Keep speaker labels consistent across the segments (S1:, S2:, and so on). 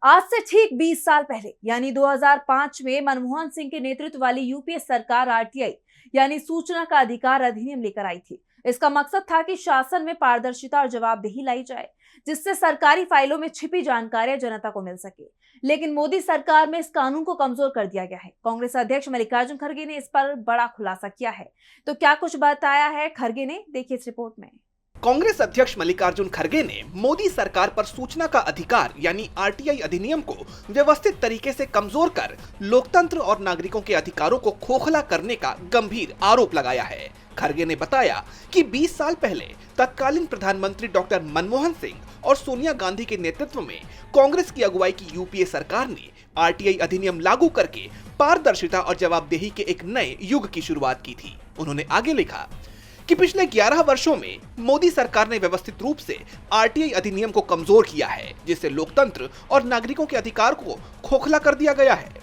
S1: आज से ठीक 20 साल पहले यानी 2005 में मनमोहन सिंह के नेतृत्व वाली यूपीए सरकार आरटीआई यानी सूचना का अधिकार अधिनियम लेकर आई थी। इसका मकसद था कि शासन में पारदर्शिता और जवाबदेही लाई जाए, जिससे सरकारी फाइलों में छिपी जानकारियां जनता को मिल सके। लेकिन मोदी सरकार में इस कानून को कमजोर कर दिया गया है। कांग्रेस अध्यक्ष मल्लिकार्जुन खड़गे ने इस पर बड़ा खुलासा किया है। तो क्या कुछ बताया है खड़गे ने, देखिए इस रिपोर्ट में।
S2: कांग्रेस अध्यक्ष मल्लिकार्जुन खड़गे ने मोदी सरकार पर सूचना का अधिकार यानी आरटीआई अधिनियम को व्यवस्थित तरीके से कमजोर कर लोकतंत्र और नागरिकों के अधिकारों को खोखला करने का गंभीर आरोप लगाया है। खड़गे ने बताया कि 20 साल पहले तत्कालीन प्रधानमंत्री डॉक्टर मनमोहन सिंह और सोनिया गांधी के नेतृत्व में कांग्रेस की अगुवाई की यूपीए सरकार ने आरटीआई अधिनियम लागू करके पारदर्शिता और जवाबदेही के एक नए युग की शुरुआत की थी। उन्होंने आगे लिखा कि पिछले 11 वर्षों में मोदी सरकार ने व्यवस्थित रूप से आरटीआई अधिनियम को कमजोर किया है, जिससे लोकतंत्र और नागरिकों के अधिकार को खोखला कर दिया गया है।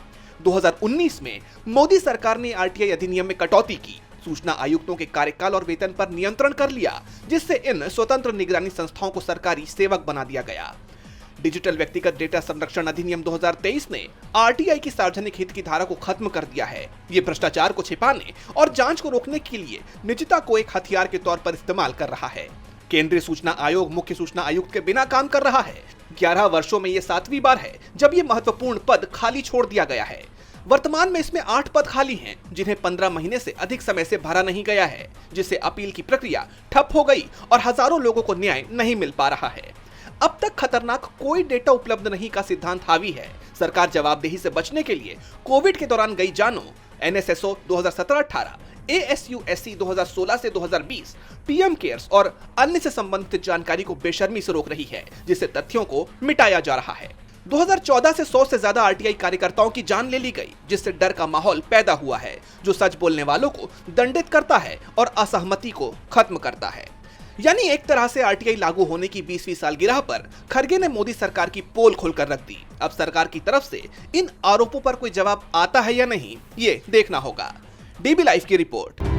S2: 2019 में मोदी सरकार ने आरटीआई अधिनियम में कटौती की, सूचना आयुक्तों के कार्यकाल और वेतन पर नियंत्रण कर लिया, जिससे इन स्वतंत्र निगरानी संस्थाओं को सरकारी सेवक बना दिया गया। डिजिटल व्यक्तिगत डेटा संरक्षण अधिनियम 2023 ने आरटीआई की सार्वजनिक हित की धारा को खत्म कर दिया है। ये भ्रष्टाचार को छिपाने और जांच को रोकने के लिए निजता को एक हथियार के तौर पर इस्तेमाल कर रहा है। केंद्रीय सूचना आयोग मुख्य सूचना आयुक्त के बिना काम कर रहा है। 11 वर्षों में ये 7वीं बार है जब ये महत्वपूर्ण पद खाली छोड़ दिया गया है। वर्तमान में इसमें 8 पद खाली हैं, जिन्हें 15 महीने से अधिक समय से भरा नहीं गया है, जिससे अपील की प्रक्रिया ठप हो गई और हजारों लोगों को न्याय नहीं मिल पा रहा है। अब तक खतरनाक कोई डेटा उपलब्ध नहीं का सिद्धांत हावी है। सरकार जवाबदेही से बचने के लिए कोविड के दौरान गई जानों, एनएसएसओ 2017-18, एएसयूएससी 2016 से 2020, पीएम केयर्स और अन्य से संबंधित जानकारी को बेशर्मी से रोक रही है, जिससे तथ्यों को मिटाया जा रहा है। 2014 से 100 से ज्यादा आरटीआई कार्यकर्ताओं की जान ले ली गई, जिससे डर का माहौल पैदा हुआ है, जो सच बोलने वालों को दंडित करता है और असहमति को खत्म करता है। यानी एक तरह से आरटीआई लागू होने की 20वीं सालगिरह पर खड़गे ने मोदी सरकार की पोल खोलकर रख दी। अब सरकार की तरफ से इन आरोपों पर कोई जवाब आता है या नहीं, ये देखना होगा। डीबी लाइव की रिपोर्ट।